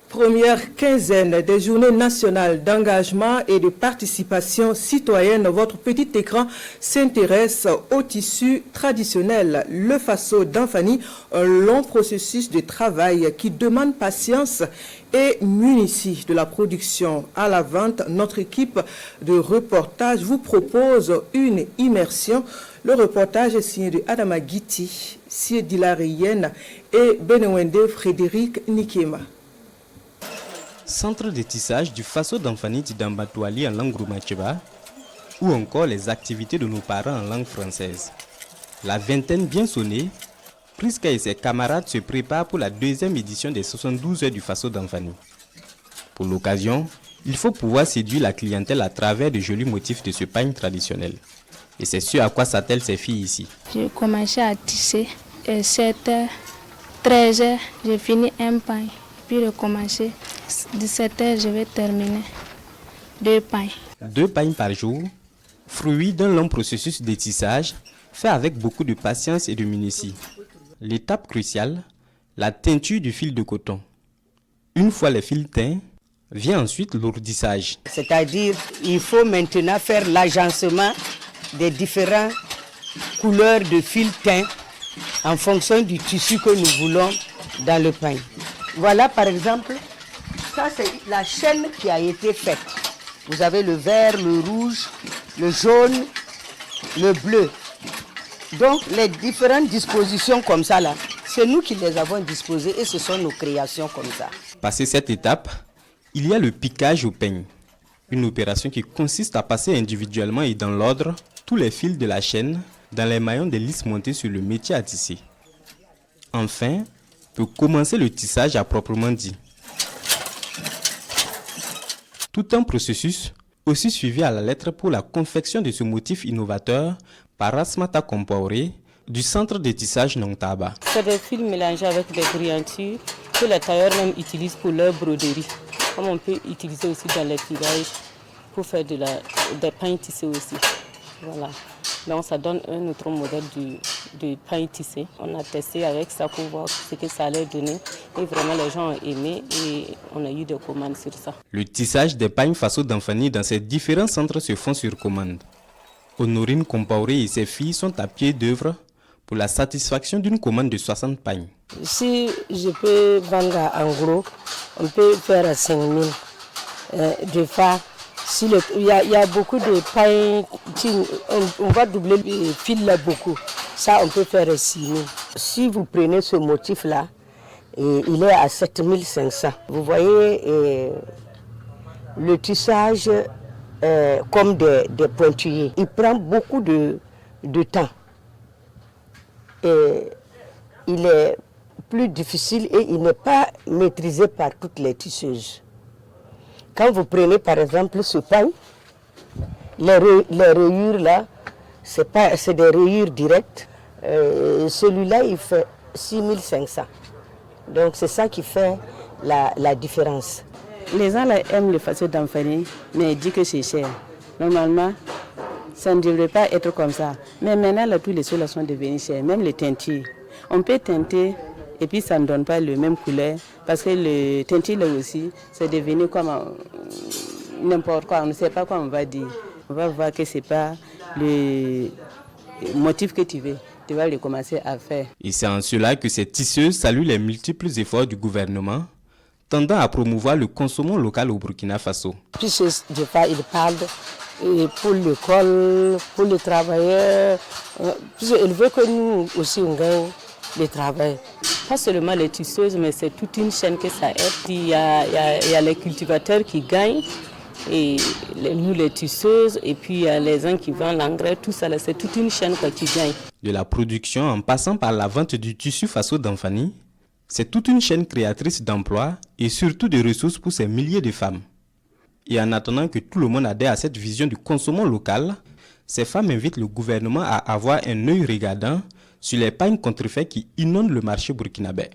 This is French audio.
Première quinzaine des journées nationales d'engagement et de participation citoyenne, votre petit écran s'intéresse au tissu traditionnel. Le Faso d'Anfani, un long processus de travail qui demande patience et munitie de la production à la vente. Notre équipe de reportage vous propose une immersion. Le reportage est signé de Adama Guiti, Siedila Reyenne et Benewende Frédéric Nikema. Centre de tissage du Faso d'Anfani Tidambatouali en langue roumachiba ou encore les activités de nos parents en langue française. La vingtaine bien sonnée, Priska et ses camarades se préparent pour la deuxième édition des 72 heures du Faso d'Anfani. Pour l'occasion, il faut pouvoir séduire la clientèle à travers de jolis motifs de ce pagne traditionnel. Et c'est ce à quoi s'attellent ces filles ici. J'ai commencé à tisser et 7h, 13h, j'ai fini un pagne. Puis recommencer. 17h, je vais terminer 2 pagnes. 2 pagnes par jour, fruit d'un long processus de tissage fait avec beaucoup de patience et de minutie. L'étape cruciale, la teinture du fil de coton. Une fois les fils teints, vient ensuite l'ourdissage. C'est-à-dire il faut maintenant faire l'agencement des différentes couleurs de fils teints en fonction du tissu que nous voulons dans le pagne. Voilà par exemple, ça c'est la chaîne qui a été faite. Vous avez le vert, le rouge, le jaune, le bleu. Donc les différentes dispositions comme ça là, c'est nous qui les avons disposées et ce sont nos créations comme ça. Passé cette étape, il y a le piquage au peigne. Une opération qui consiste à passer individuellement et dans l'ordre tous les fils de la chaîne dans les maillons des lisses montées sur le métier à tisser. Enfin, peut commencer le tissage à proprement dit. Tout un processus aussi suivi à la lettre pour la confection de ce motif innovateur par Rasmata Compaoré du centre de tissage Nongtaba. C'est des fils mélangés avec des brillantures que les tailleurs même utilisent pour leur broderie. Comme on peut utiliser aussi dans les filages pour faire des pains tissés aussi. Voilà. Donc ça donne un autre modèle de pain tissé. On a testé avec ça pour voir ce que ça allait donner. Et vraiment les gens ont aimé et on a eu des commandes sur ça. Le tissage des pagnes Faso d'Anfani dans ces différents centres se font sur commande. Honorine Compaoré et ses filles sont à pied d'œuvre pour la satisfaction d'une commande de 60 pagnes. Si je peux vendre en gros, on peut faire 5 000. Des fois, il y a beaucoup de pain, on va doubler le fil là beaucoup. Ça, on peut faire 6 000. Si vous prenez ce motif-là, il est à 7 500. Vous voyez le tissage comme des pointillés. Il prend beaucoup de temps. Et il est plus difficile et il n'est pas maîtrisé par toutes les tisseuses. Quand vous prenez par exemple ce pain, les rayures là, c'est des rayures directes. Celui-là, il fait 6 500. Donc c'est ça qui fait la différence. Les gens là, aiment le Faso d'Anfani, mais ils disent que c'est cher. Normalement, ça ne devrait pas être comme ça. Mais maintenant, là, tous les sols sont devenus chers, même les teintures. On peut teinter et puis ça ne donne pas le même couleur parce que le teinture là aussi, c'est devenu comme n'importe quoi. On ne sait pas quoi on va dire. On va voir que ce n'est pas le motif que tu veux. Tu vas le commencer à faire. Et c'est en cela que ces tisseuses saluent les multiples efforts du gouvernement tendant à promouvoir le consommant local au Burkina Faso. Puis des fois, ils parlent pour l'école, pour les travailleurs. Ils veulent que nous aussi on gagne le travail. Pas seulement les tisseuses, mais c'est toute une chaîne que ça aide. Il y a les cultivateurs qui gagnent, et nous les tisseuses, et puis il y a les gens qui vendent l'engrais, tout ça, c'est toute une chaîne qui gagne. De la production en passant par la vente du tissu Faso d'Anfani, c'est toute une chaîne créatrice d'emplois et surtout de ressources pour ces milliers de femmes. Et en attendant que tout le monde adhère à cette vision du consommant local, ces femmes invitent le gouvernement à avoir un œil regardant sur les pagnes contrefaits qui inondent le marché burkinabé.